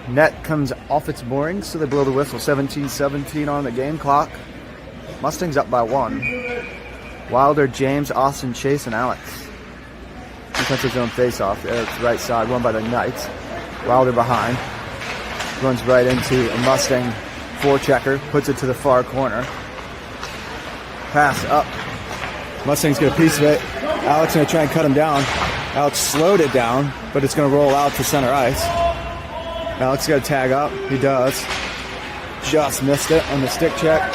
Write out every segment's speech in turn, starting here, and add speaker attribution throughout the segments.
Speaker 1: Net comes off its moorings, so they blow the whistle. 17-17 on the game clock. Mustangs up by 1. Wilder, James, Austin, Chase, and Alex. Defensive zone face-off. It's right side, won by the Knights. Wilder behind. Runs right into a Mustang four-checker. Puts it to the far corner. Pass up. Mustangs get a piece of it. Alex going to try and cut him down. Alex slowed it down, but it's going to roll out to center ice. Alex got to tag up. He does. Just missed it on the stick check.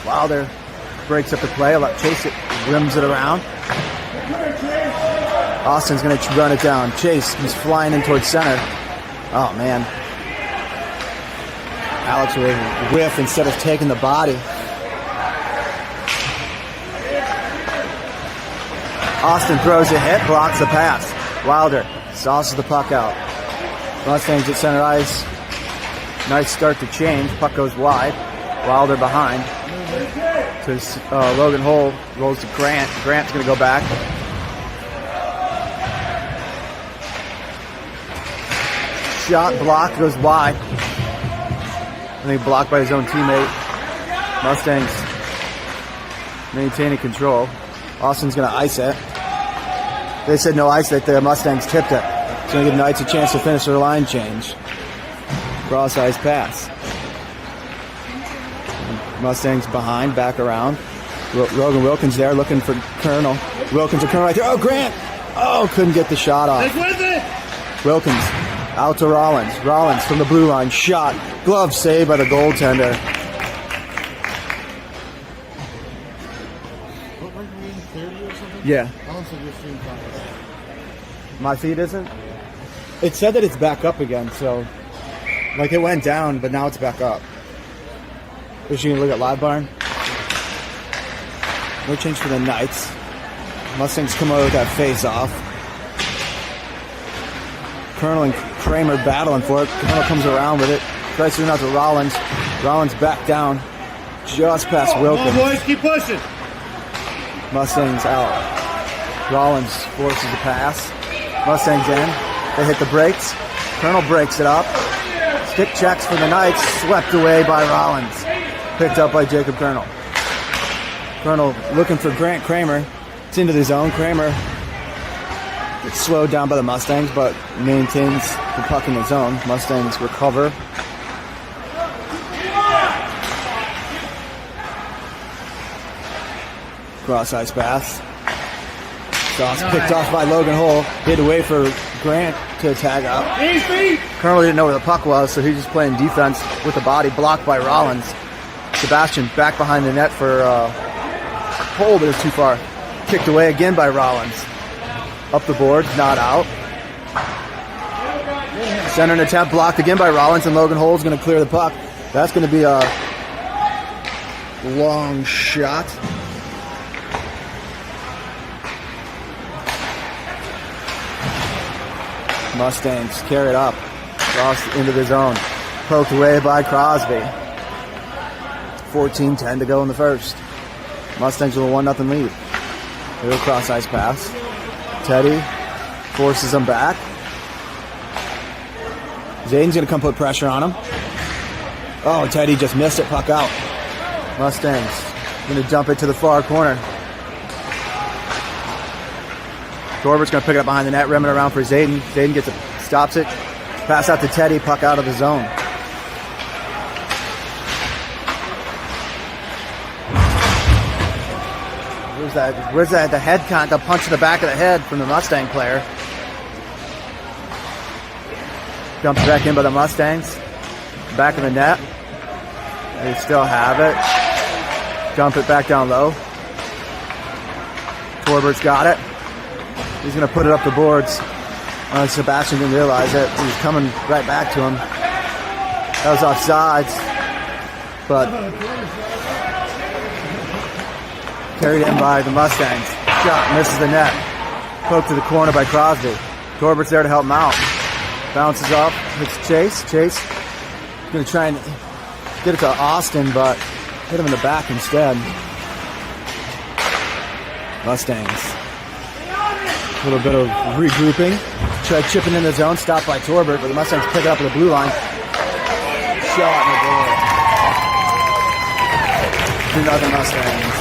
Speaker 1: Wilder breaks up the play. Chase it, rims it around. Austin's going to run it down. Chase, he's flying in towards center. Oh, man. Alex with a whiff instead of taking the body. Austin throws a hit, blocks the pass. Wilder sauces the puck out. Mustangs at center ice. Nice start to change. Puck goes wide. Wilder behind. To Logan Hull. Rolls to Grant. Grant's going to go back. Shot blocked, goes wide. I think blocked by his own teammate. Mustangs maintaining control. Austin's going to ice it. They said no ice it. The Mustangs tipped it. It's going to give Knights a chance to finish their line change. Cross ice pass. Mustangs behind, back around. Rogan Wilkins there looking for Colonel. Wilkins to Colonel right there. Oh, Grant! Oh, couldn't get the shot off. Wilkins out to Rollins. Rollins from the blue line. Shot. Glove saved by the goaltender. Yeah. My feed isn't? It said that it's back up again, so like it went down, but now it's back up. Is you gonna look at Live Barn? No change for the Knights. Mustangs come out with that face off. Colonel and Kramer battling for it. Colonel comes around with it. Tries to run out to Rollins. Rollins back down. Just past Wilkins.
Speaker 2: Come on, boys, keep pushing.
Speaker 1: Mustangs out. Rollins forces the pass. Mustangs in. They hit the brakes. Colonel breaks it up. Stick checks for the Knights. Swept away by Rollins. Picked up by Jacob Colonel. Colonel looking for Grant Kramer. It's into the zone. Kramer gets slowed down by the Mustangs, but maintains the puck in the zone. Mustangs recover. Cross ice pass. Sauce picked off by Logan Hull. Hit away for Grant to tag up. Colonel didn't know where the puck was, so he's just playing defense with the body. Blocked by Rollins. Sebastian back behind the net for Hull, but it's too far. Kicked away again by Rollins. Up the boards, not out. Center and attempt blocked again by Rollins, and Logan Hull's going to clear the puck. That's going to be a long shot. Mustangs carry it up. Cross into the zone. Poked away by Crosby. 14-10 to go in the first. Mustangs with a 1-0 lead. Little cross ice pass. Teddy forces him back. Zayden's going to come put pressure on him. Oh, Teddy just missed it. Puck out. Mustangs going to dump it to the far corner. Gorbert's going to pick it up behind the net, rim it around for Zayden. Zayden gets it, stops it. Pass out to Teddy, puck out of the zone. Where's that? The head count, the punch to the back of the head from the Mustang player. Dumped back in by the Mustangs. Back of the net. They still have it. Dump it back down low. Gorbert's got it. He's going to put it up the boards. Sebastian didn't realize it. He's coming right back to him. That was offsides. But carried in by the Mustangs. Shot misses the net. Poked to the corner by Crosby. Gorbert's there to help him out. Bounces off. Hits Chase. Chase going to try and get it to Austin, but hit him in the back instead. Mustangs. A little bit of regrouping. Tried chipping in the zone, stopped by Torbert, but the Mustangs pick it up at the blue line. Shot in the goal. 2-0 Mustangs.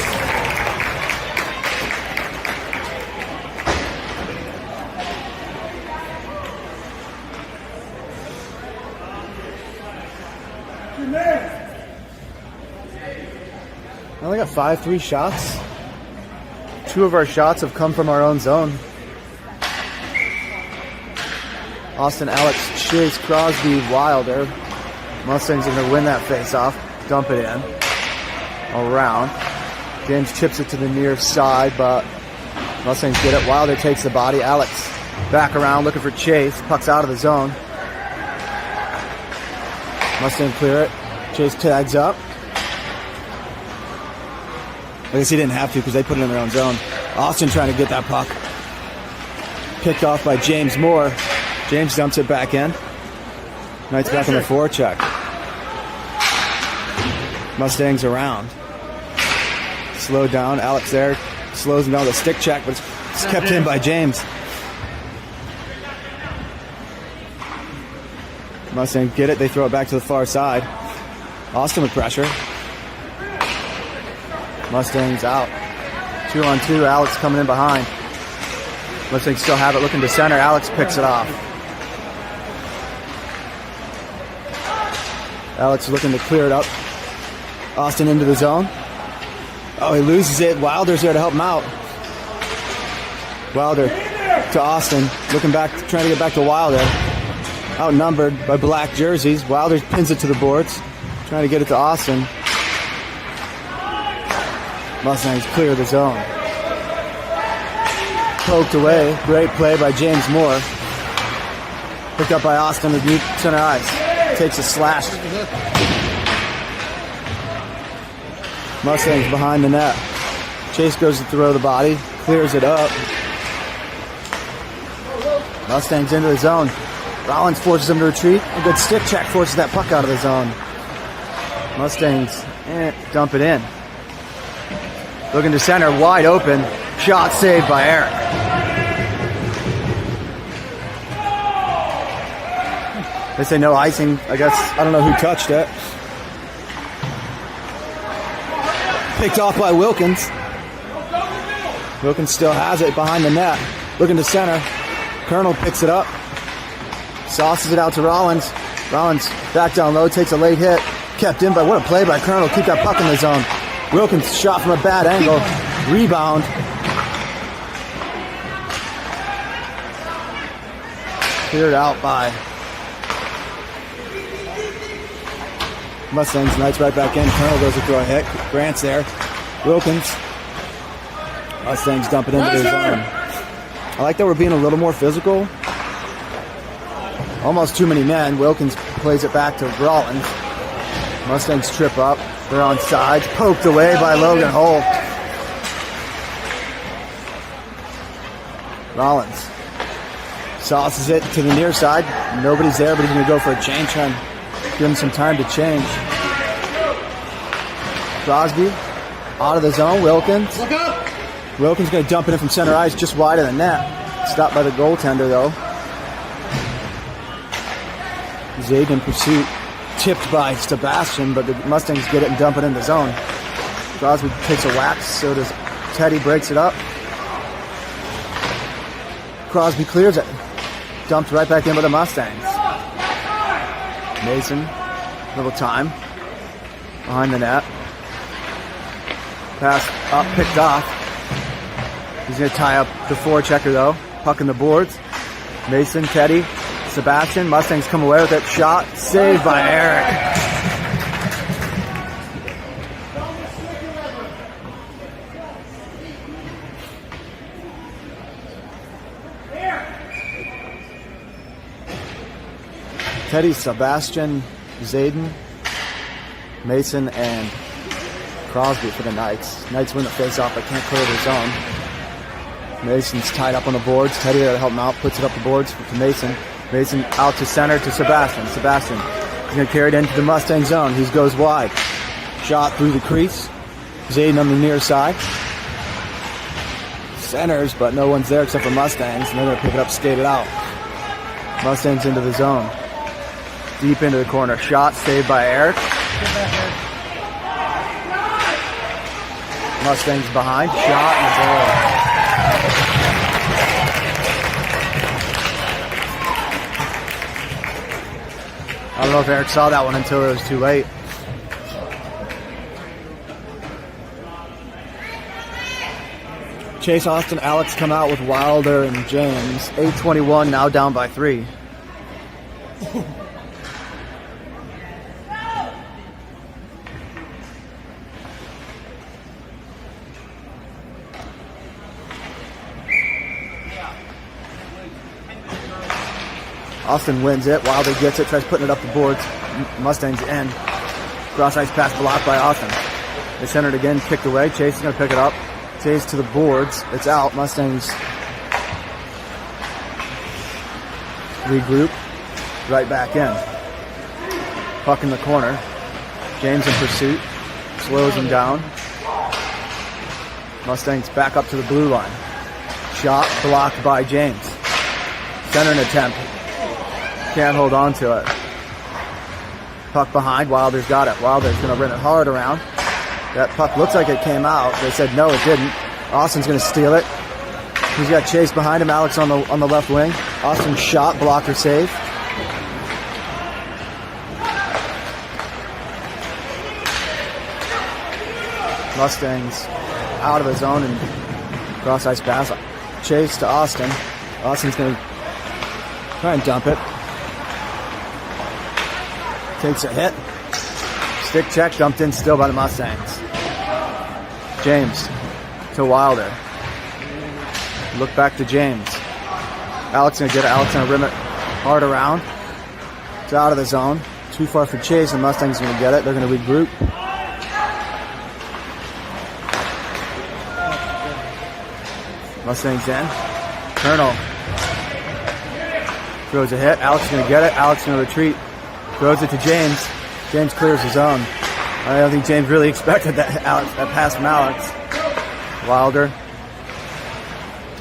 Speaker 1: I only got 5-3 shots. 2 of our shots have come from our own zone. Austin, Alex, Chase, Crosby, Wilder. Mustangs are going to win that face-off. Dump it in. Around. James chips it to the near side, but Mustangs get it. Wilder takes the body. Alex back around looking for Chase. Puck's out of the zone. Mustang clear it. Chase tags up. I guess he didn't have to because they put it in their own zone. Austin trying to get that puck. Picked off by James Moore. James dumps it back in. Knight's back on the forecheck. Mustangs around. Slowed down. Alex there. Slows him down with a stick check, but it's kept in by James. Mustangs get it. They throw it back to the far side. Austin with pressure. Mustangs out. 2-on-2. Alex coming in behind. Mustangs still have it. Looking to center. Alex picks it off. Alex looking to clear it up. Austin into the zone. Oh, he loses it. Wilder's there to help him out. Wilder to Austin. Looking back, trying to get back to Wilder. Outnumbered by black jerseys. Wilder pins it to the boards. Trying to get it to Austin. Mustangs clear the zone. Poked away. Great play by James Moore. Picked up by Austin with deep center ice. Takes a slash. Mustangs behind the net. Chase goes to throw the body. Clears it up. Mustangs into the zone. Rollins forces him to retreat. A good stick check forces that puck out of the zone. Mustangs dump it in. Looking to center, wide open. Shot saved by Eric. They say no icing. I guess, I don't know who touched it. Picked off by Wilkins. Wilkins still has it behind the net. Looking to center. Colonel picks it up. Sauces it out to Rollins. Rollins back down low, takes a late hit. Kept in, but what a play by Colonel. Keep that puck in the zone. Wilkins shot from a bad angle. Rebound. Cleared out by Mustangs. Knights right back in. Colonel goes to throw a hit. Grant's there. Wilkins. Mustangs dump it into their zone. I like that we're being a little more physical. Almost too many men. Wilkins plays it back to Rollins. Mustangs trip up. They're on sides. Poked away by Logan Holt. Rollins sauces it to the near side. Nobody's there, but he's going to go for a change. Trying to give him some time to change. Crosby out of the zone. Wilkins. Wilkins going to dump it in from center ice just wide of the net. Stopped by the goaltender, though. Zaid in pursuit. Tipped by Sebastian, but the Mustangs get it and dump it in the zone. Crosby takes a whack, so does Teddy, breaks it up. Crosby clears it. Dumped right back in by the Mustangs. Mason, little time. Behind the net. Pass up, picked off. He's going to tie up the forechecker, though. Puck in the boards. Mason, Teddy, Sebastian. Mustangs come away with that shot. Saved by Eric. Teddy, Sebastian, Zayden, Mason, and Crosby for the Knights. Knights win the face-off, but can't clear their zone. Mason's tied up on the boards. Teddy there to help him out. Puts it up the boards to Mason. Mason out to center to Sebastian. Sebastian is going to carry it into the Mustang zone. He goes wide. Shot through the crease. Zayden on the near side. Centers, but no one's there except for Mustangs, and they're going to pick it up, skate it out. Mustangs into the zone. Deep into the corner. Shot saved by Eric. Mustangs behind. Shot and a goal. I don't know if Eric saw that one until it was too late. Chase, Austin, Alex come out with Wilder and James. 8:21, now down by 3. Austin wins it. Wilder gets it, tries putting it up the boards. Mustangs in. Cross ice pass blocked by Austin. They center it again, kicked away. Chase is going to pick it up. Chase to the boards. It's out. Mustangs regroup. Right back in. Puck in the corner. James in pursuit. Slows him down. Mustangs back up to the blue line. Shot blocked by James. Centering attempt. Can't hold on to it. Puck behind. Wilder's got it. Wilder's going to run it hard around. That puck looks like it came out. They said no, it didn't. Austin's going to steal it. He's got Chase behind him. Alex on the left wing. Austin's shot, blocker save. Mustangs out of the zone and cross ice pass. Chase to Austin. Austin's going to try and dump it. Takes a hit. Stick check, dumped in still by the Mustangs. James to Wilder. Look back to James. Alex gonna get it. Alex gonna rim it hard around. It's out of the zone. Too far for Chase. The Mustangs are gonna get it. They're gonna regroup. Mustangs in. Colonel throws a hit. Alex is gonna get it. Alex gonna retreat. Throws it to James. James clears his zone. I don't think James really expected that pass from Alex. Wilder.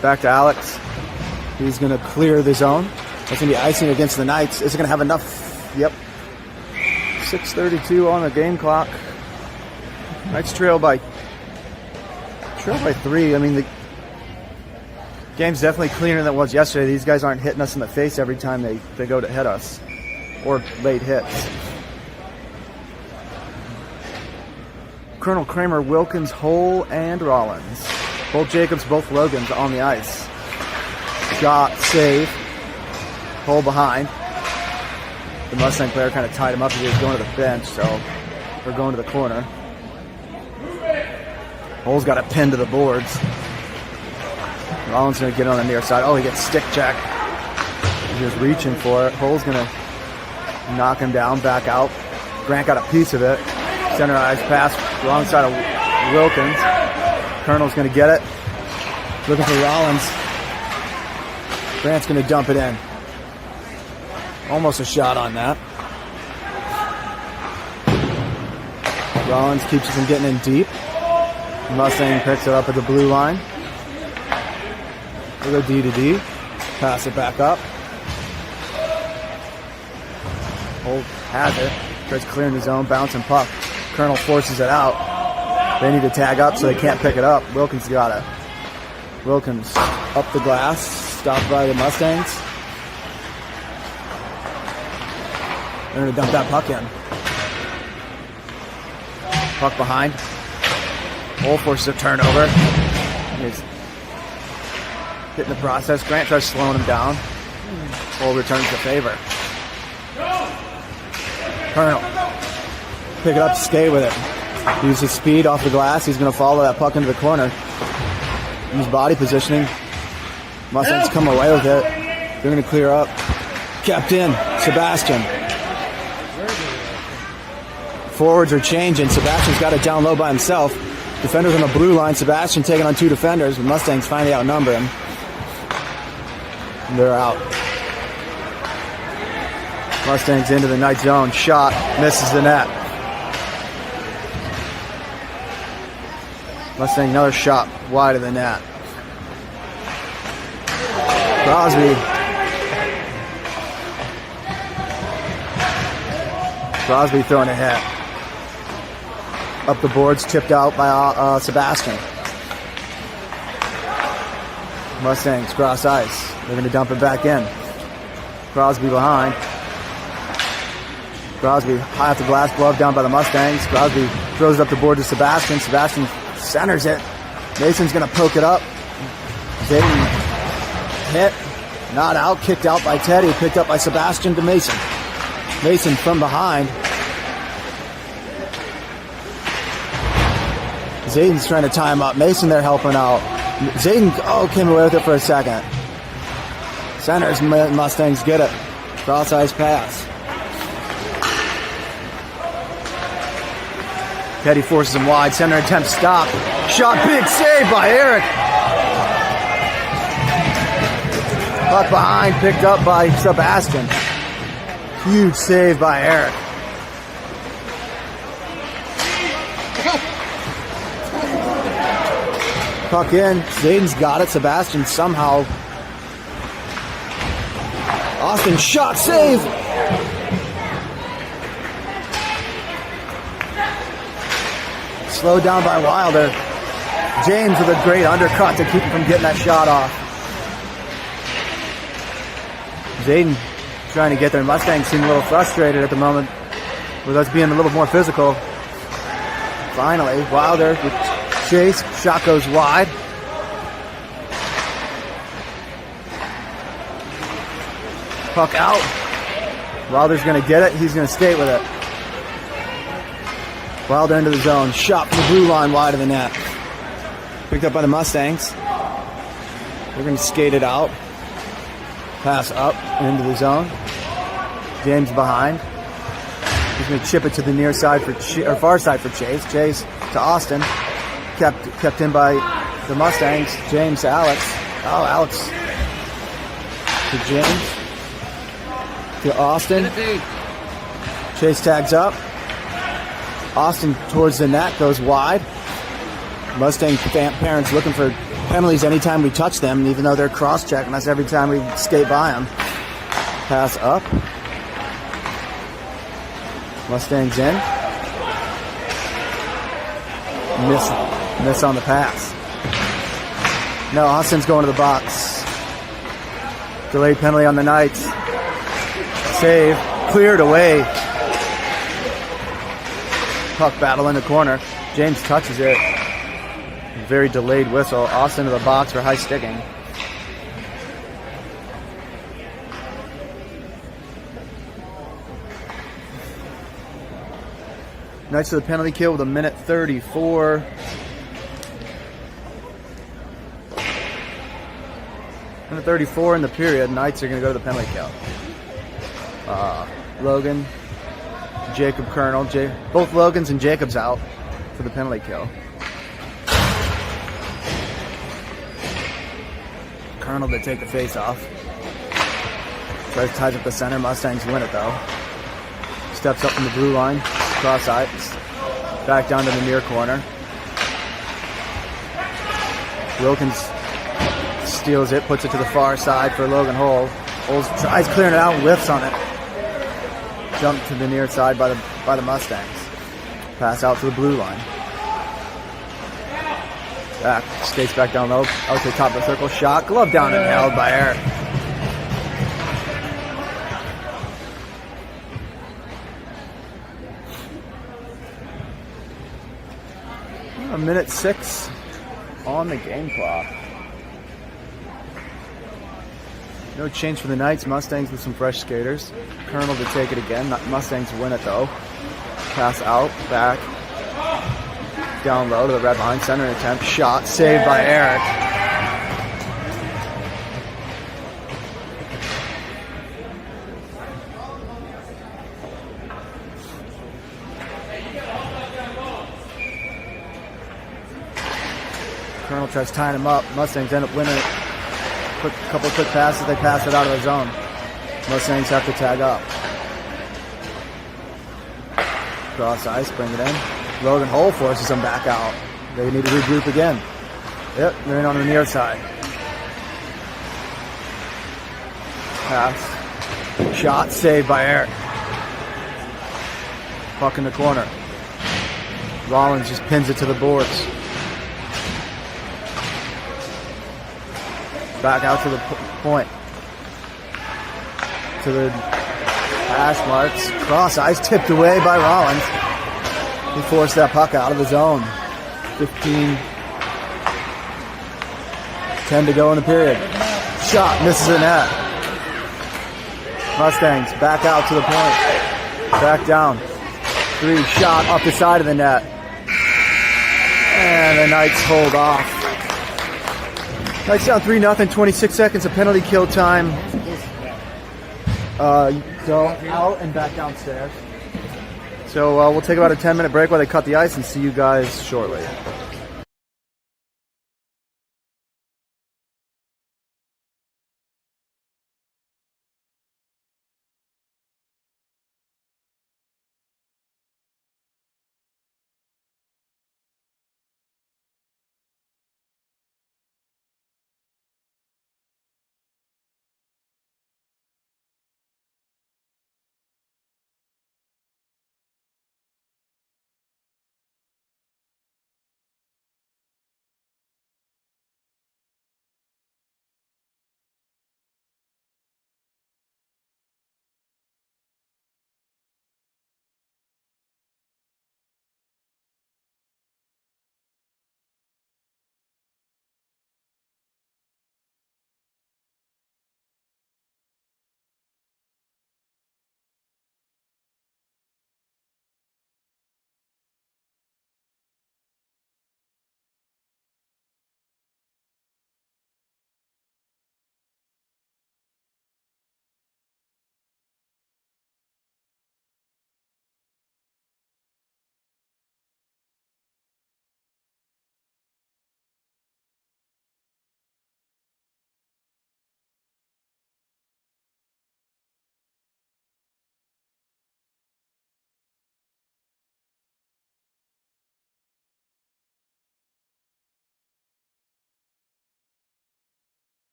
Speaker 1: Back to Alex. He's going to clear the zone. That's going to be icing against the Knights. Is it going to have enough? Yep. 6:32 on the game clock. Knights trail by 3. I mean, the game's definitely cleaner than it was yesterday. These guys aren't hitting us in the face every time they go to hit us. Or late hits. Colonel Kramer, Wilkins, Hull, and Rollins. Both Jacobs, both Logans on the ice. Shot, save. Hull behind. The Mustang player kind of tied him up as he was going to the bench, so we're going to the corner. Hull's got it pinned to the boards. Rollins going to get on the near side. Oh, he gets stick check. He's just reaching for it. Hull's going to knock him down, back out. Grant got a piece of it. Center ice pass, wrong side of Wilkins. Colonel's going to get it. Looking for Rollins. Grant's going to dump it in. Almost a shot on that. Rollins keeps it from getting in deep. Mustang picks it up at the blue line. We'll go D to D. Pass it back up. Holt has it. Tries clearing the zone, bouncing puck. Colonel forces it out. They need to tag up so they can't pick it up. Wilkins got it. Wilkins up the glass, stopped by the Mustangs. They're going to dump that puck in. Puck behind. Hull forces a turnover. He's hitting the process. Grant tries slowing him down. Hull returns the favor. Colonel. Pick it up, skate with it. Use his speed off the glass. He's going to follow that puck into the corner. Use body positioning. Mustangs come away with it. They're going to clear up. Kept in. Sebastian. Forwards are changing. Sebastian's got it down low by himself. Defenders on the blue line. Sebastian taking on 2 defenders. The Mustangs finally outnumber him. And they're out. Mustangs into the night zone. Shot. Misses the net. Mustang another shot wide of the net. Crosby Crosby throwing a hit. Up the boards, tipped out by Sebastian. Mustangs cross ice. They're going to dump it back in. Crosby behind. Crosby high off the glass glove down by the Mustangs. Crosby throws it up the board to Sebastian. Sebastian centers it. Mason's going to poke it up. Zayden hit. Not out. Kicked out by Teddy. Picked up by Sebastian to Mason. Mason from behind. Zayden's trying to tie him up. Mason there helping out. Zayden came away with it for a second. Centers. Mustangs get it. Cross ice pass. Teddy forces him wide. Center attempt stop. Shot, big save by Eric. Puck behind, picked up by Sebastian. Huge save by Eric. Puck in. Zayden's got it. Sebastian somehow. Austin shot, save. Slowed down by Wilder. James with a great undercut to keep him from getting that shot off. Zayden trying to get there. Mustangs seem a little frustrated at the moment with us being a little more physical. Finally, Wilder with chase. Shot goes wide. Puck out. Wilder's going to get it. He's going to skate with it. Wilder into the zone. Shot from the blue line wide of the net. Picked up by the Mustangs. They're going to skate it out. Pass up into the zone. James behind. He's going to chip it to the near side or far side for Chase. Chase to Austin. Kept in by the Mustangs. James to Alex. Oh, Alex to James. To Austin. Chase tags up. Austin towards the net, goes wide. Mustang parents looking for penalties anytime we touch them, even though they're cross-checking us every time we skate by them. Pass up. Mustangs in. Miss on the pass. No, Austin's going to the box. Delayed penalty on the Knights. Save. Cleared away. Puck battle in the corner. James touches it. Very delayed whistle. Austin to the box for high sticking. Knights to the penalty kill with 1:34. Minute 34 in the period. Knights are going to go to the penalty kill. Logan, Jacob Colonel. Both Logans and Jacobs out for the penalty kill. Colonel to take the face off. Ties up the center. Mustangs win it though. Steps up from the blue line. Cross ice. Back down to the near corner. Wilkins steals it. Puts it to the far side for Logan Hull. Hull tries clearing it out. Whiffs on it. Jump to the near side by the Mustangs. Pass out to the blue line. Back, skates back down low. Out to the top of the circle. Shot. Glove down and held by Eric. A minute 6 on the game clock. No change for the Knights. Mustangs with some fresh skaters. Colonel to take it again. Mustangs win it though. Pass out, back, down low to the red line. Center attempt. Shot. Saved by Eric. Colonel tries tying him up. Mustangs end up winning it. Couple quick passes, they pass it out of the zone. Mustangs have to tag up. Cross ice, bring it in. Logan Hull forces them back out. They need to regroup again. Yep, they're in on the near side. Pass. Shot saved by Eric. Puck in the corner. Rollins just pins it to the boards. Back out to the point. To the hash marks. Cross ice tipped away by Rollins. He forced that puck out of the zone. 10 to go in the period. Shot misses the net. Mustangs back out to the point. Back down. 3 shot off the side of the net. And the Knights hold off. Knights down 3-0, 26 seconds of penalty kill time. Go out and back downstairs. So we'll take about a 10-minute break while they cut the ice and see you guys shortly.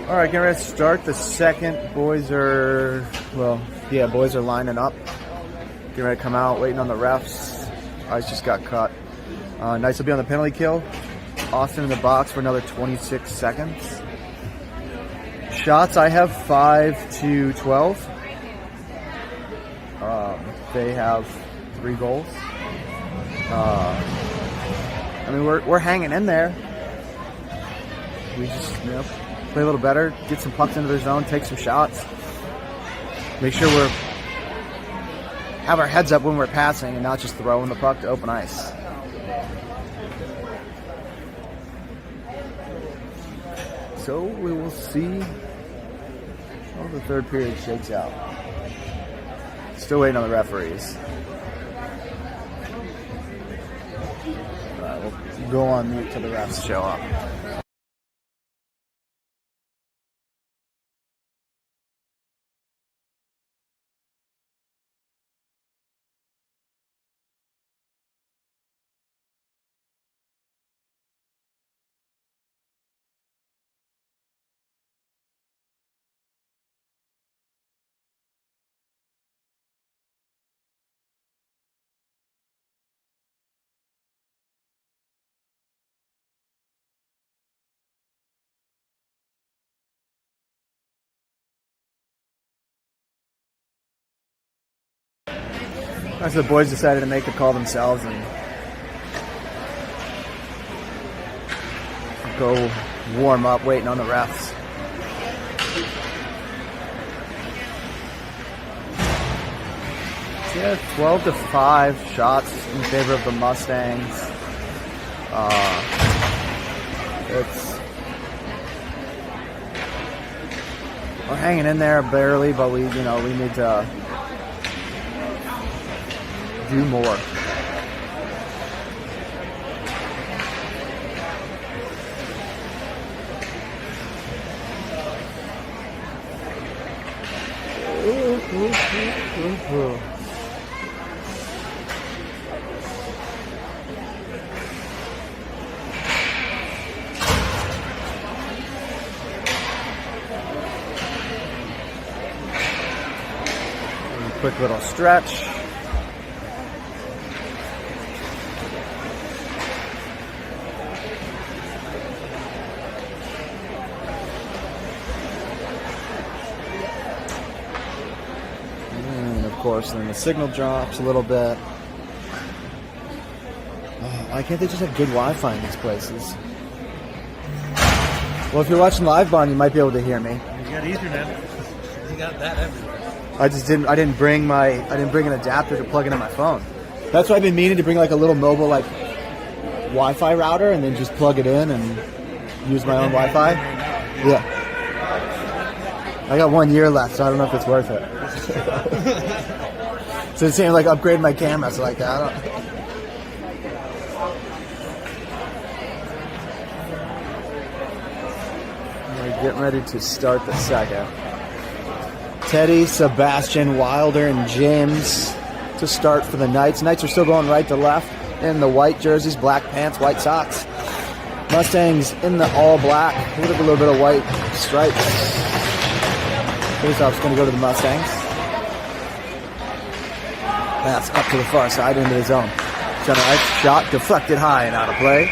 Speaker 1: All right, getting ready to start the second. Boys are lining up. Getting ready to come out, waiting on the refs. Ice just got cut. Knights will be on the penalty kill. Austin in the box for another 26 seconds. Shots, I have 5 to 12. They have 3 goals. I mean, we're hanging in there. We just play a little better, get some pucks into their zone, take some shots. Make sure we have our heads up when we're passing and not just throwing the puck to open ice. So we will see how the third period shakes out. Still waiting on the referees. We'll go on mute till the refs show up. That's the boys decided to make the call themselves and go warm up, waiting on the refs. Yeah, 12 to 5 shots in favor of the Mustangs. We're hanging in there barely, but we need to do more. Quick little stretch. Course, and then the signal drops a little bit. Why can't they just have good Wi-Fi in these places? Well, if you're watching live, Bond, you might be able to hear me.
Speaker 2: You got Ethernet. You got that everywhere.
Speaker 1: I didn't bring an adapter to plug into my phone. That's why I've been meaning to bring like a little mobile Wi-Fi router and then just plug it in and use my own Wi-Fi. Yeah. I got 1 year left, so I don't know if it's worth it. So it's saying upgrade my camera, so we're getting ready to start the second. Teddy, Sebastian, Wilder, and James to start for the Knights. Knights are still going right to left in the white jerseys, black pants, white socks. Mustangs in the all black with a little bit of white stripes. Faceoff's going to go to the Mustangs. That's up to the far side into the zone. Center ice shot deflected high and out of play.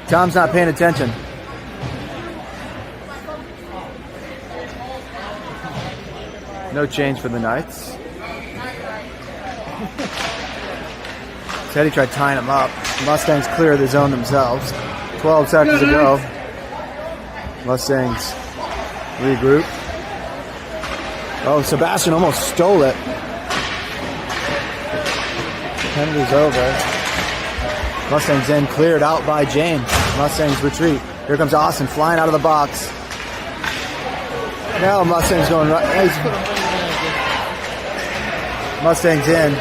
Speaker 1: Tom's not paying attention. No change for the Knights. Teddy tried tying him up. Mustangs clear the zone themselves. 12 seconds to go. Mustangs regroup. Oh, Sebastian almost stole it. Penalty's over. Mustangs then cleared out by James. Mustangs retreat. Here comes Austin flying out of the box. Now Mustangs going right. Mustangs in.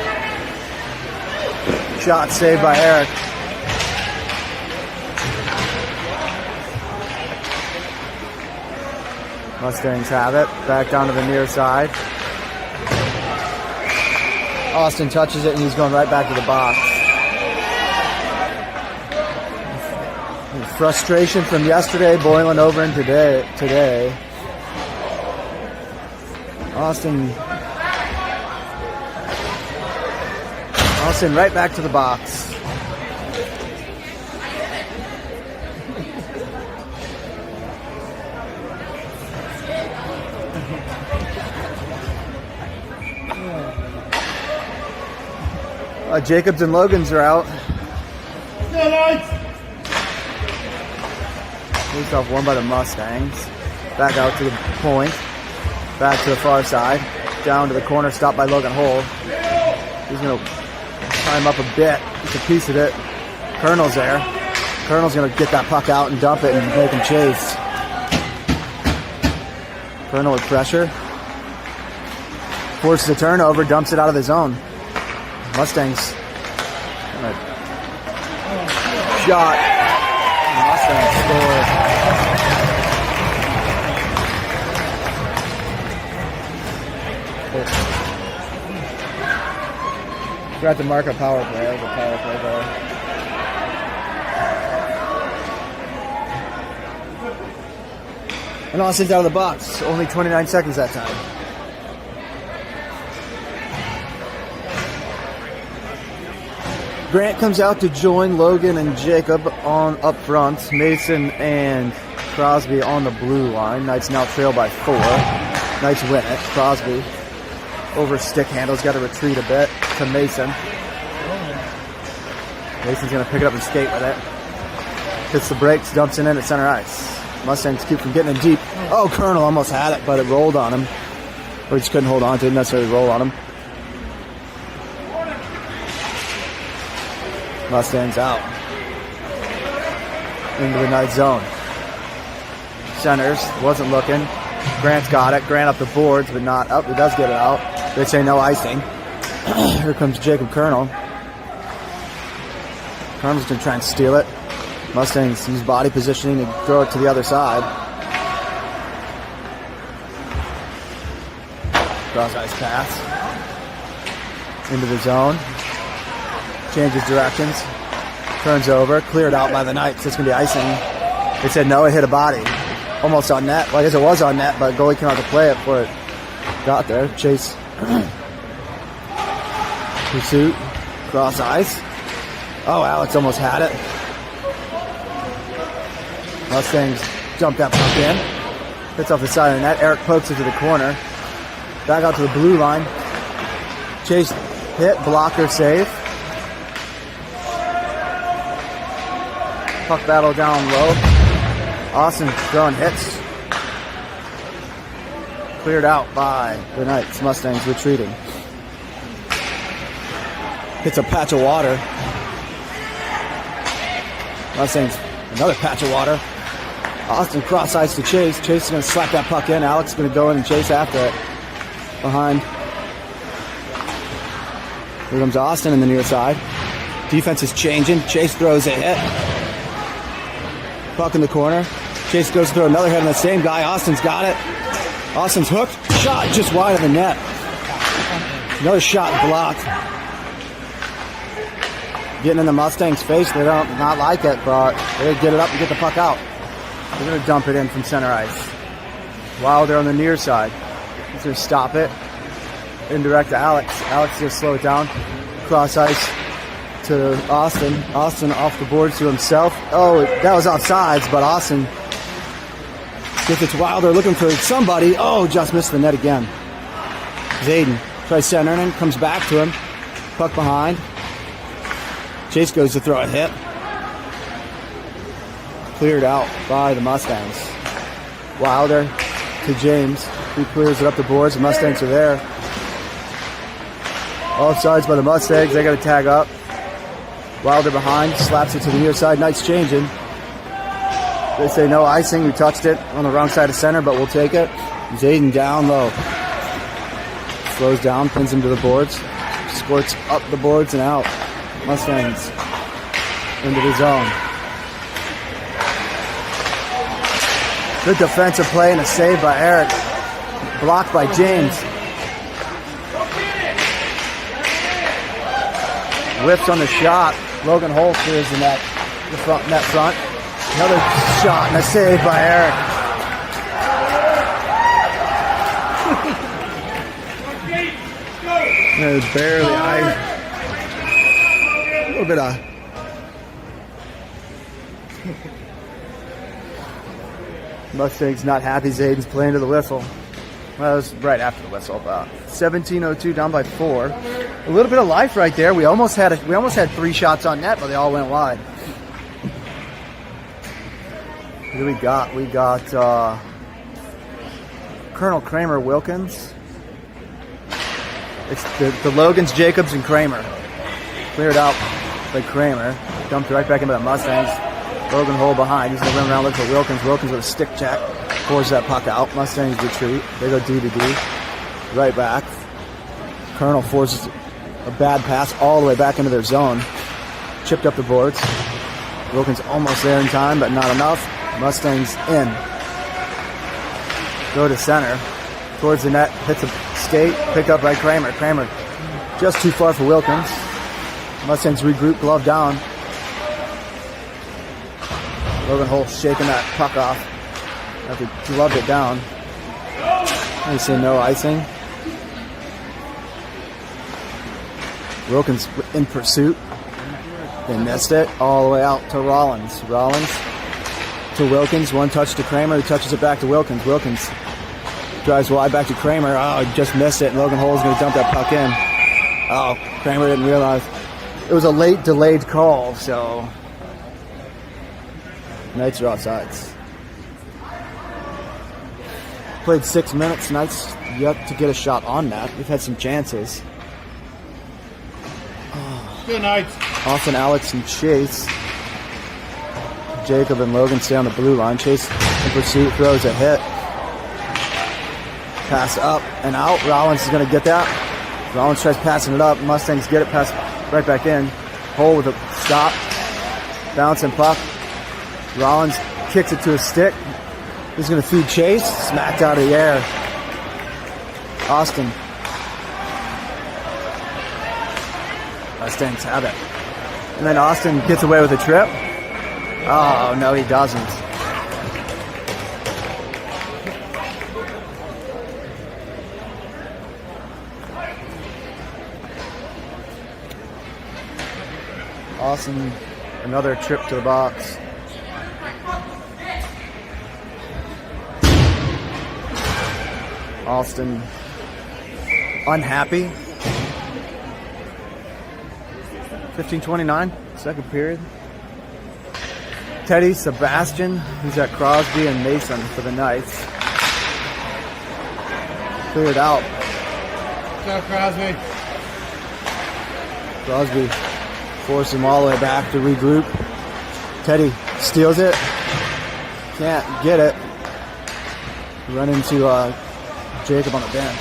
Speaker 1: Shot saved by Eric. Mustangs have it. Back down to the near side. Austin touches it and he's going right back to the box. Frustration from yesterday boiling over in today. Austin right back to the box. Jacobs and Logans are out. Leads off one by the Mustangs. Back out to the point. Back to the far side. Down to the corner, stopped by Logan Hole. He's going to climb up a bit. It's a piece of it. Colonel's there. Colonel's going to get that puck out and dump it and make him chase. Colonel with pressure. Forces a turnover, dumps it out of the zone. Mustangs. Shot. Mustangs score. Forgot to mark a power play. That was a power play goal. And Austin's out of the box. Only 29 seconds that time. Grant comes out to join Logan and Jacob on up front. Mason and Crosby on the blue line. Knights now trail by 4. Knights win it. Crosby over stick handles. Got to retreat a bit to Mason. Mason's going to pick it up and skate with it. Hits the brakes, dumps it in at center ice. Mustangs keep from getting in deep. Oh, Colonel almost had it, but it rolled on him. Or he just couldn't hold on to it. Didn't necessarily roll on him. Mustangs out. Into the Knight zone. Centers, wasn't looking. Grant's got it. Grant up the boards, but not up. He does get it out. They say no icing. Here comes Jacob Colonel. Colonel's going to try and steal it. Mustangs use body positioning to throw it to the other side. Cross ice pass. Into the zone. Changes directions. Turns over. Cleared out by the Knights. It's going to be icing. They said no, it hit a body. Almost on net. Well, I guess it was on net, but goalie came out to play it before it got there. Chase. Pursuit. Cross ice. Oh, Alex almost had it. Mustangs jump that puck in. Hits off the side of the net. Eric pokes it to the corner. Back out to the blue line. Chase hit. Blocker save. Puck battle down low. Austin throwing hits. Cleared out by the Knights. Mustangs retreating. Hits a patch of water. Mustangs, another patch of water. Austin cross ice to Chase. Chase is going to slap that puck in. Alex is going to go in and chase after it. Behind. Here comes Austin in the near side. Defense is changing. Chase throws a hit. Puck in the corner. Chase goes to throw another hit on the same guy. Austin's got it. Austin's hooked. Shot just wide of the net. Another shot blocked. Getting in the Mustangs' face. They don't not like it, but they get it up and get the puck out. They're going to dump it in from center ice. Wilder on the near side. He's going to stop it. Indirect to Alex. Alex is going to slow it down. Cross ice to Austin. Austin off the boards to himself. Oh, that was offsides, but Austin gets it to Wilder looking for somebody. Oh, just missed the net again. Zayden tries centering, comes back to him. Puck behind. Chase goes to throw a hit. Cleared out by the Mustangs. Wilder to James. He clears it up the boards. The Mustangs are there. Offsides by the Mustangs. They got to tag up. Wilder behind. Slaps it to the near side. Knights changing. They say no icing. We touched it on the wrong side of center, but we'll take it. Zayden down low. Slows down. Pins him to the boards. Squirts up the boards and out. Mustangs into the zone. Good defensive play and a save by Eric. Blocked by James. whiffs on the shot. Logan Holt clears the net, net front. Another shot and a save by Eric. It was barely. A little bit of. Mustangs not happy Zayden's playing to the whistle. Well, it was right after the whistle, about 17:02, down by 4. A little bit of life right there. We almost had 3 shots on net, but they all went wide. Who do we got? We got Colonel Kramer Wilkins. It's the Logans, Jacobs, and Kramer. Cleared out by Kramer. Dumped right back into the Mustangs. Logan Hole behind. He's going to run around, look for Wilkins. Wilkins with a stick check. Pours that puck out. Mustangs retreat. They go D to D. Right back. Colonel forces a bad pass all the way back into their zone. Chipped up the boards. Wilkins almost there in time, but not enough. Mustangs in. Go to center. Towards the net. Hits a skate. Picked up by Kramer. Kramer just too far for Wilkins. Mustangs regroup. Glove down. Logan Holt shaking that puck off after he gloved it down. They say no icing. Wilkins in pursuit. They missed it all the way out to Rollins. Rollins to Wilkins. One touch to Kramer. He touches it back to Wilkins. Wilkins drives wide back to Kramer. Oh, he just missed it. And Logan Holt is going to dump that puck in. Oh, Kramer didn't realize. It was a late delayed call, so Knights are offsides. Played 6 minutes. Knights yet to get a shot on that. We've had some chances.
Speaker 2: Good night.
Speaker 1: Austin, Alex, and Chase. Jacob and Logan stay on the blue line. Chase in pursuit throws a hit. Pass up and out. Rollins is going to get that. Rollins tries passing it up. Mustangs get it, pass right back in. Hole with a stop. Bouncing puck. Rollins kicks it to a stick. He's going to feed Chase. Smacked out of the air. Austin. Mustangs have it. And then Austin gets away with a trip. Oh, no, he doesn't. Austin, another trip to the box. Austin unhappy. 15:29, second period. Teddy, Sebastian, who's at Crosby, and Mason for the Knights. Cleared out.
Speaker 2: What's up, Crosby?
Speaker 1: Crosby forces him all the way back to regroup. Teddy steals it. Can't get it. Run into Jacob on the bench.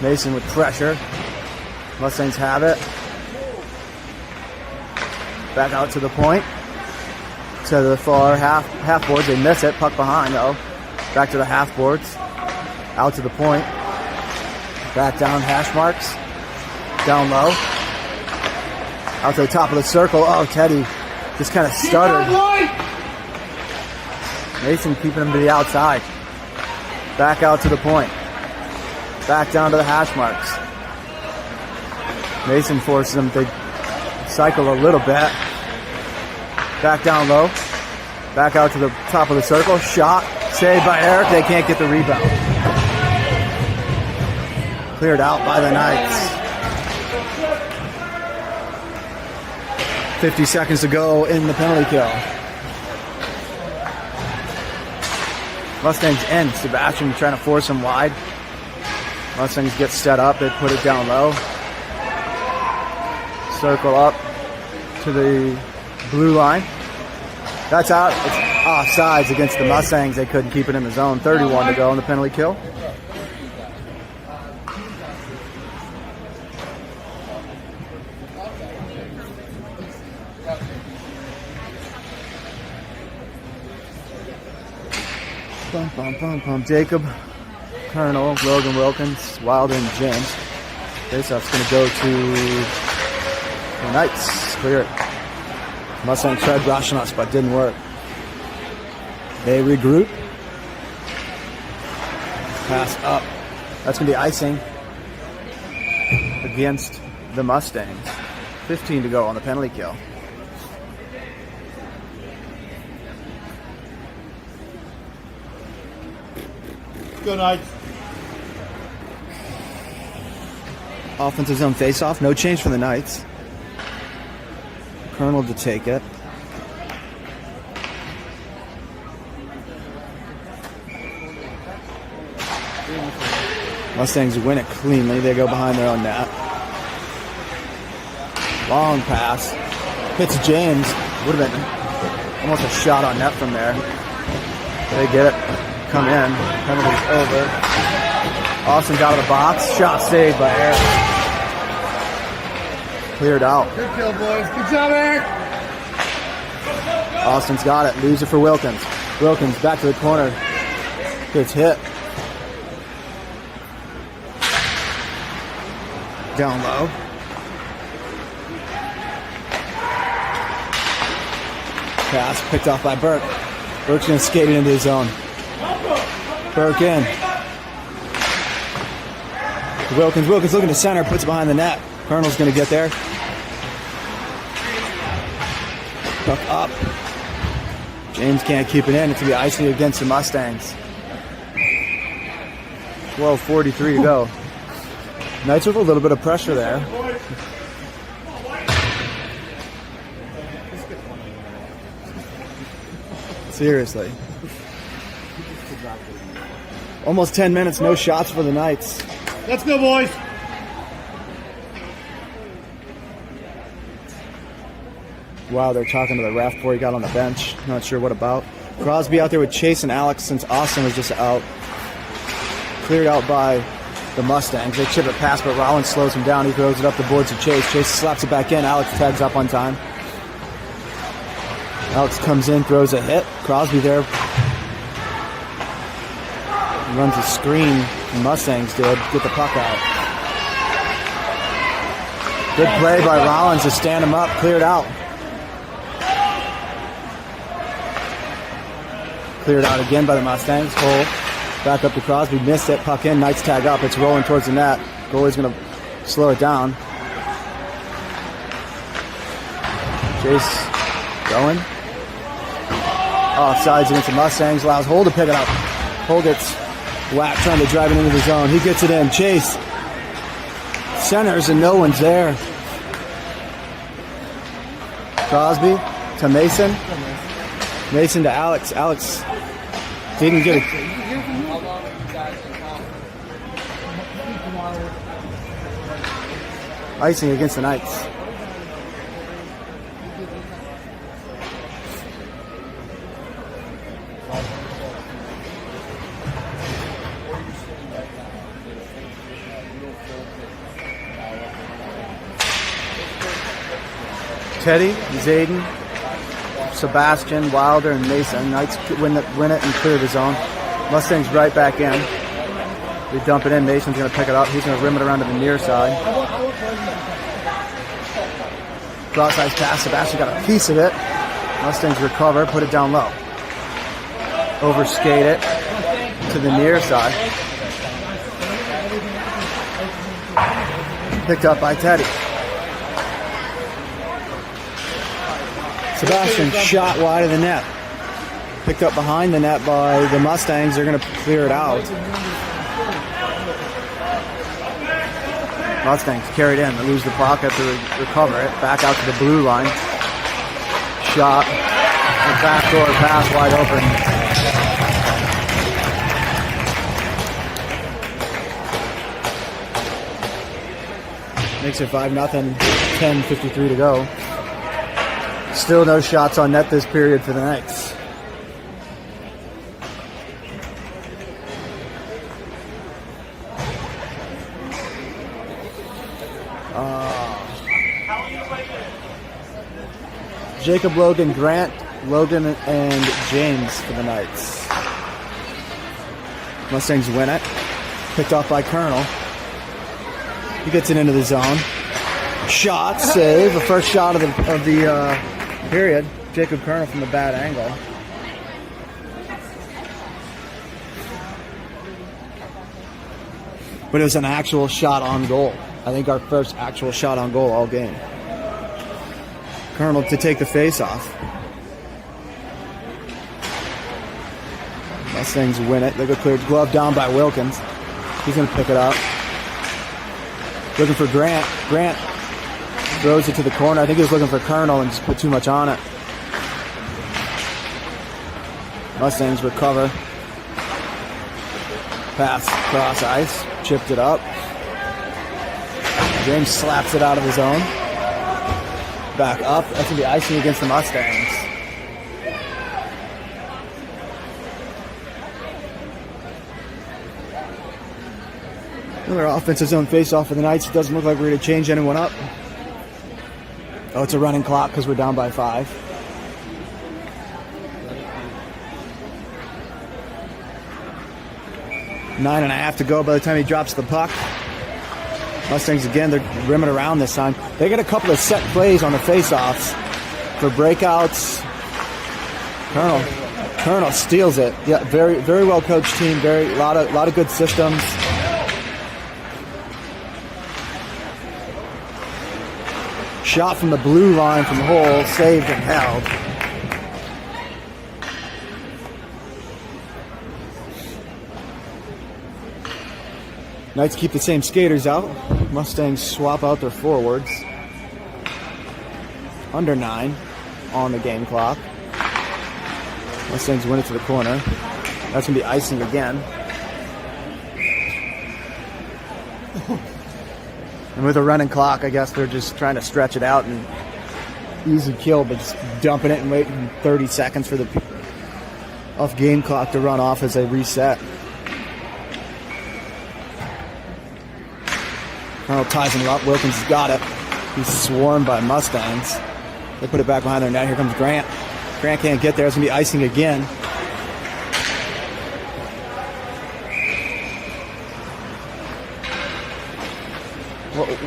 Speaker 1: Mason with pressure. Mustangs have it. Back out to the point. To the far half boards. They miss it. Puck behind though. Back to the half boards. Out to the point. Back down hash marks. Down low. Out to the top of the circle. Oh, Teddy just kind of stuttered. Mason keeping him to the outside. Back out to the point. Back down to the hash marks. Mason forces him to cycle a little bit. Back down low. Back out to the top of the circle. Shot. Saved by Eric. They can't get the rebound. Cleared out by the Knights. 50 seconds to go in the penalty kill. Mustangs end. Sebastian trying to force him wide. Mustangs get set up. They put it down low. Circle up to the blue line. That's out. It's offsides against the Mustangs. They couldn't keep it in the zone. 31 to go in the penalty kill. Jacob, Colonel, Logan Wilkins, Wilder, and James. Faceoff's going to go to The Knights clear it. Mustangs tried rushing us, but didn't work. They regroup. Pass up. That's going to be icing against the Mustangs. 15 to go on the penalty kill.
Speaker 2: Good night.
Speaker 1: Offensive zone face-off. No change for the Knights. Colonel to take it. Mustangs win it cleanly. They go behind their own net. Long pass. Hits James. Would have been almost a shot on net from there. They get it. Come in. Penalty's over. Austin's out of the box. Shot saved by Eric. Cleared out.
Speaker 2: Good kill, boys. Good job, Eric.
Speaker 1: Austin's got it. Leaves it for Wilkins. Wilkins back to the corner. Gets hit. Down low. Pass picked off by Burke. Burke's going to skate it into his zone. Burke in. Wilkins looking to center, puts it behind the net. Colonel's going to get there. Puck up. James can't keep it in. It's going to be icing against the Mustangs. 12:43 to go. Knights with a little bit of pressure there. Seriously. Almost 10 minutes, no shots for the Knights.
Speaker 2: Let's go, boys.
Speaker 1: Wow, they're talking to the ref before he got on the bench. Not sure what about. Crosby out there with Chase and Alex since Austin was just out. Cleared out by the Mustangs. They chip it past, but Rollins slows him down. He throws it up the boards to Chase. Chase slaps it back in. Alex tags up on time. Alex comes in, throws a hit. Crosby there. Runs a screen. The Mustangs did. Get the puck out. Good play by Rollins to stand him up. Cleared out. Cleared out again by the Mustangs. Hole. Back up to Crosby. Missed it. Puck in. Knights tag up. It's rolling towards the net. Goalie's going to slow it down. Chase going. Offsides against the Mustangs. Allows Hole to pick it up. Hole gets whacked trying to drive it into the zone. He gets it in. Chase centers and no one's there. Crosby to Mason. Mason to Alex. Alex didn't get it. Icing against the Knights. Teddy, Zayden, Sebastian, Wilder, and Mason. Knights win it and clear the zone. Mustangs right back in. They dump it in. Mason's going to pick it up. He's going to rim it around to the near side. Cross-ice pass. Sebastian got a piece of it. Mustangs recover, put it down low. Overskate it to the near side. Picked up by Teddy. Sebastian shot wide of the net. Picked up behind the net by the Mustangs. They're going to clear it out. Mustangs carried in. They lose the puck, have to recover it. Back out to the blue line. Shot. And backdoor pass wide open. Makes it 5-0. 10:53 to go. Still no shots on net this period for the Knights. Jacob, Logan, Grant, Logan, and James for the Knights. Mustangs win it. Picked off by Colonel. He gets it into the zone. Shot, save, the first shot of the period. Jacob Colonel from the bad angle. But it was an actual shot on goal. I think our first actual shot on goal all game. Colonel to take the face off. Mustangs win it. They go cleared, glove down by Wilkins. He's going to pick it up. Looking for Grant. Grant throws it to the corner. I think he was looking for Colonel and just put too much on it. Mustangs recover. Pass cross ice. Chipped it up. James slaps it out of his own. Back up. That's going to be icing against the Mustangs. Another offensive zone face-off for the Knights. It doesn't look like we're going to change anyone up. Oh, it's a running clock because we're down by 5. Nine and a half to go by the time he drops the puck. Mustangs again, they're rimming around this time. They get a couple of set plays on the face-offs for breakouts. Colonel steals it. Yeah, very well coached team. A lot of good systems. Shot from the blue line from the hole, saved and held. Knights keep the same skaters out. Mustangs swap out their forwards. Under 9 on the game clock. Mustangs win it to the corner. That's going to be icing again. And with a running clock, I guess they're just trying to stretch it out and easy kill, but just dumping it and waiting 30 seconds for the off game clock to run off as they reset. Colonel ties him up. Wilkins has got it. He's swarmed by Mustangs. They put it back behind their net. Here comes Grant. Grant can't get there. It's going to be icing again.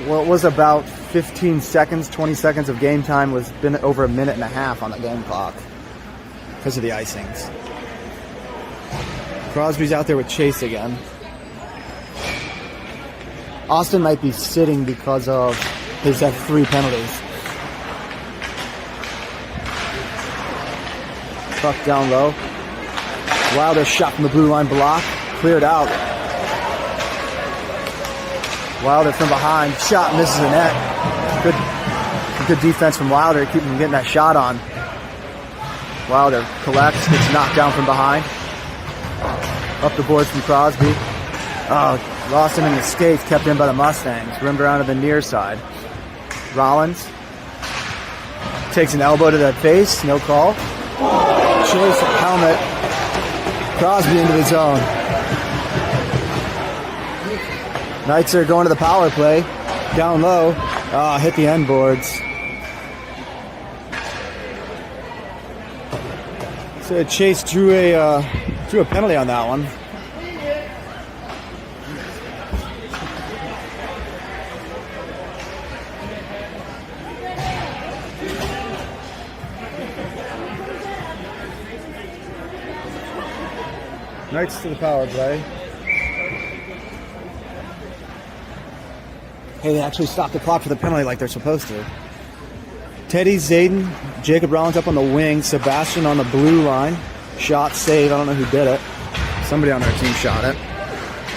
Speaker 1: What was about 15 seconds, 20 seconds of game time was been over a minute and a half on the game clock because of the icings. Crosby's out there with Chase again. Austin might be sitting because of his 3 penalties. Puck down low. Wilder shot from the blue line block. Cleared out. Wilder from behind. Shot misses the net. Good defense from Wilder to keep him getting that shot on. Wilder collects. Gets knocked down from behind. Up the boards from Crosby. Oh, lost him in the skates. Kept in by the Mustangs. Rimmed around to the near side. Rollins takes an elbow to the face. No call. Chase helmet. Crosby into the zone. Knights are going to the power play. Down low. Hit the end boards. So Chase drew a penalty on that one. Knights to the power play. Hey, they actually stopped the clock for the penalty like they're supposed to. Teddy, Zayden, Jacob Rollins up on the wing, Sebastian on the blue line. Shot, save, I don't know who did it. Somebody on our team shot it.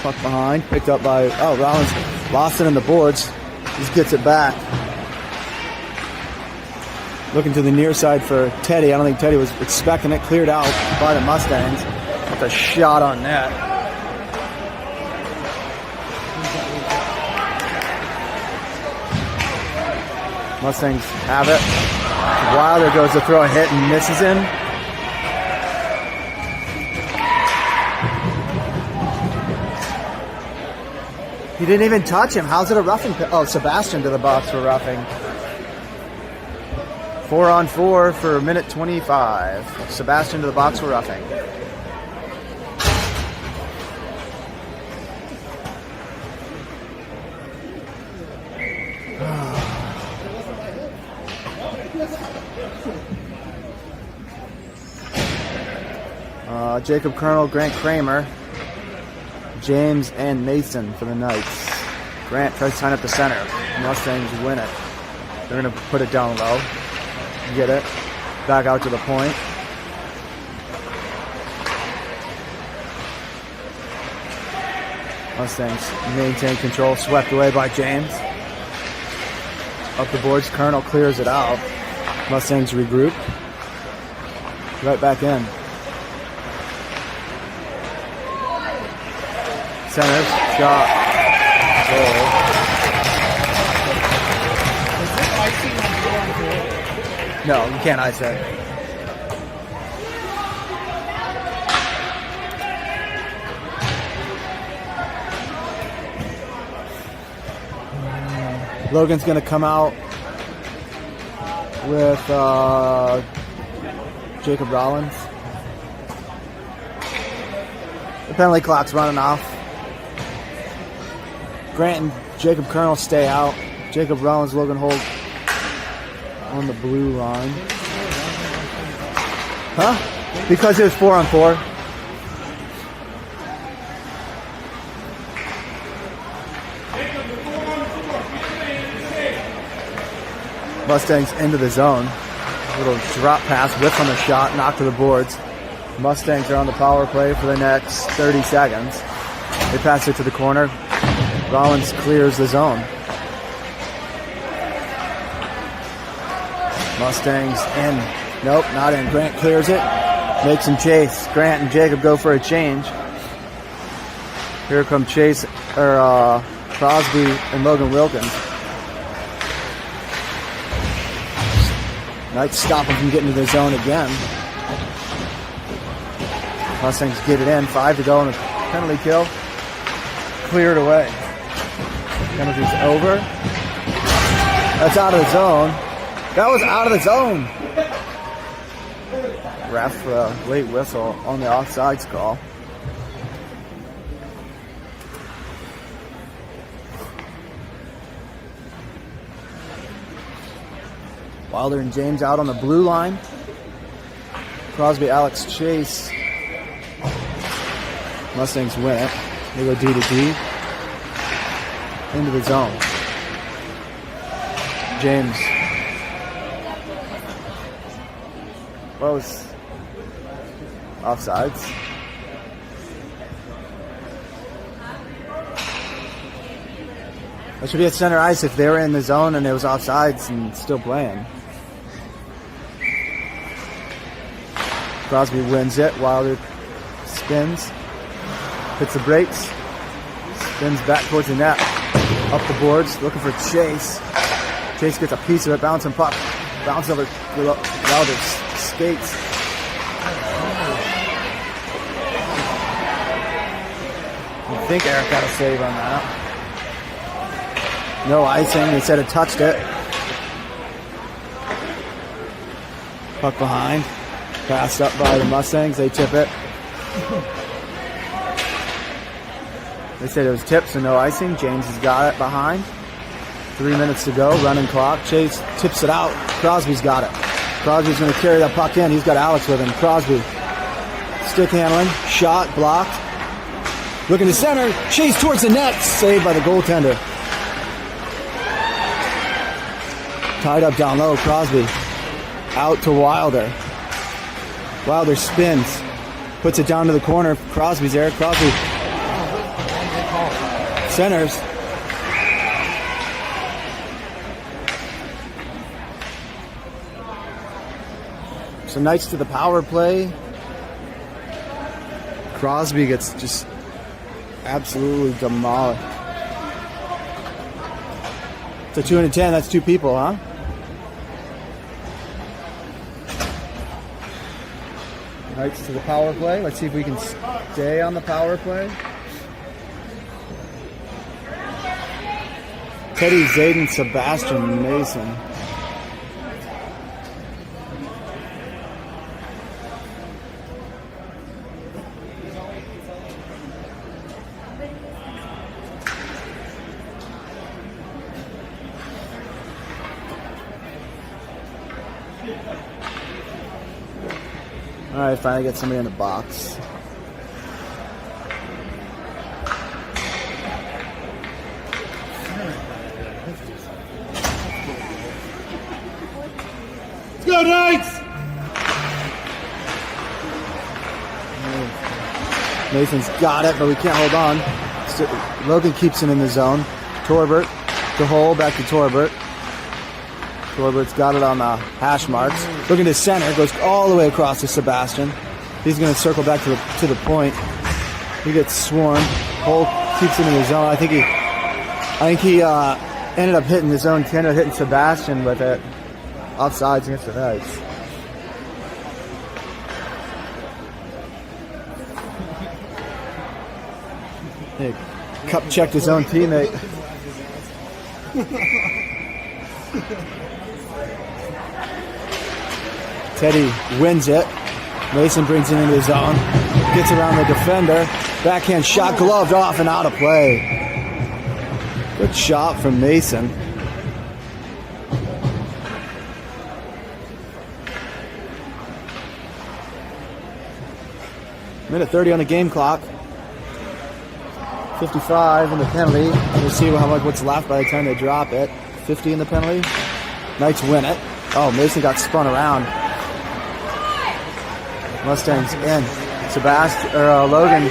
Speaker 1: Puck behind, picked up by, Rollins lost it in the boards. Just gets it back. Looking to the near side for Teddy. I don't think Teddy was expecting it. Cleared out by the Mustangs. With a shot on net. Mustangs have it. Wilder goes to throw a hit and misses him. He didn't even touch him. How's it a roughing? Oh, Sebastian to the box for roughing. 4-on-4 for a minute 25. Sebastian to the box for roughing. Jacob Colonel, Grant Kramer, James, and Mason for the Knights. Grant tries to sign up the center. Mustangs win it. They're going to put it down low. Get it. Back out to the point. Mustangs maintain control. Swept away by James. Up the boards. Colonel clears it out. Mustangs regroup. Right back in. Centers. Shot. Goal. No, you can't ice it. Logan's going to come out with Jacob Rollins. The penalty clock's running off. Grant and Jacob Colonel stay out. Jacob Rollins, Logan Holt on the blue line. Huh? Because it was 4-on-4. Mustangs into the zone. Little drop pass, whip on the shot, knock to the boards. Mustangs are on the power play for the next 30 seconds. They pass it to the corner. Rollins clears the zone. Mustangs in. Nope, not in. Grant clears it. Makes him chase. Grant and Jacob go for a change. Here come Crosby and Logan Wilkins. Knights stop him from getting to the zone again. Mustangs get it in. 5 to go on the penalty kill. Cleared away. Penalty's over. That's out of the zone. That was out of the zone. Ref late whistle on the offsides call. Wilder and James out on the blue line. Crosby, Alex, Chase. Mustangs win it. They go D to D. Into the zone. James. Close. Offsides. That should be at center ice if they were in the zone and it was offsides and still playing. Crosby wins it. Wilder spins. Hits the brakes. Spins back towards the net. Up the boards. Looking for Chase. Chase gets a piece of it. Bouncing puck. Bounce over Wilder's skates. I think Eric got a save on that. No icing. He said it touched it. Puck behind. Passed up by the Mustangs. They tip it. They said it was tipped, so no icing. James has got it behind. 3 minutes to go. Running clock. Chase tips it out. Crosby's got it. Crosby's going to carry that puck in. He's got Alex with him. Crosby. Stick handling. Shot. Blocked. Looking to center. Chase towards the net. Saved by the goaltender. Tied up down low. Crosby. Out to Wilder. Wilder spins. Puts it down to the corner. Crosby's there. Crosby centers. So Knights to the power play. Crosby gets just absolutely demolished. So 2 and 10, that's 2 people, huh? Knights to the power play. Let's see if we can stay on the power play. Teddy Zayden, Sebastian Mason. All right, finally get somebody in the box. Mason's got it, but we can't hold on. Logan keeps him in the zone. Torbert to hole, back to Torbert. Torbert's got it on the hash marks. Looking to center, goes all the way across to Sebastian. He's going to circle back to the point. He gets swarmed. Hole keeps him in the zone. I think he ended up hitting his own. He ended up hitting Sebastian with it. Offsides against the Knights. He cup checked his own teammate. Teddy wins it. Mason brings it into the zone. Gets around the defender. Backhand shot, gloved off and out of play. Good shot from Mason. Minute 30 on the game clock. 55 in the penalty. We'll see what's left by the time they drop it. 50 in the penalty. Knights win it. Oh, Mason got spun around. Mustangs in. Logan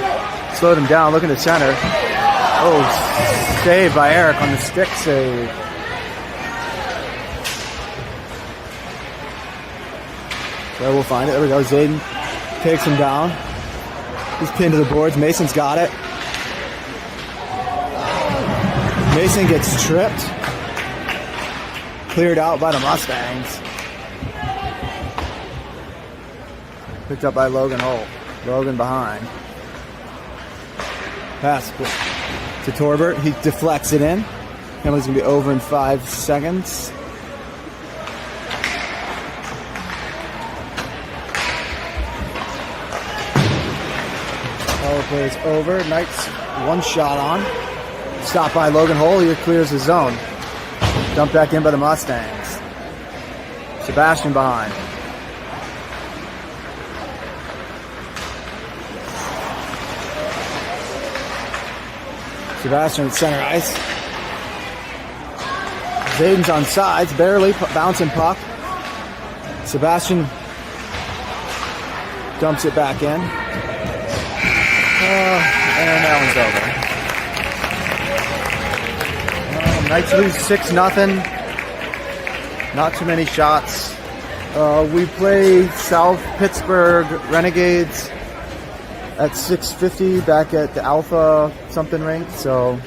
Speaker 1: slowed him down, looking to center. Oh, saved by Eric on the stick save. So we'll find it. There we go. Zayden takes him down. He's pinned to the boards. Mason's got it. Mason gets tripped. Cleared out by the Mustangs. Picked up by Logan Holt. Logan behind. Pass to Torbert. He deflects it in. Penalty's going to be over in 5 seconds. Power play is over. Knights one shot on. Stopped by Logan Holt. He clears the zone. Dumped back in by the Mustangs. Sebastian behind. Sebastian at center ice. Zayden's on sides, barely bouncing puck. Sebastian dumps it back in. And that one's over. Knights lose 6-0. Not too many shots. We play South Pittsburgh Renegades at 6:50 back at the Alpha something rink, so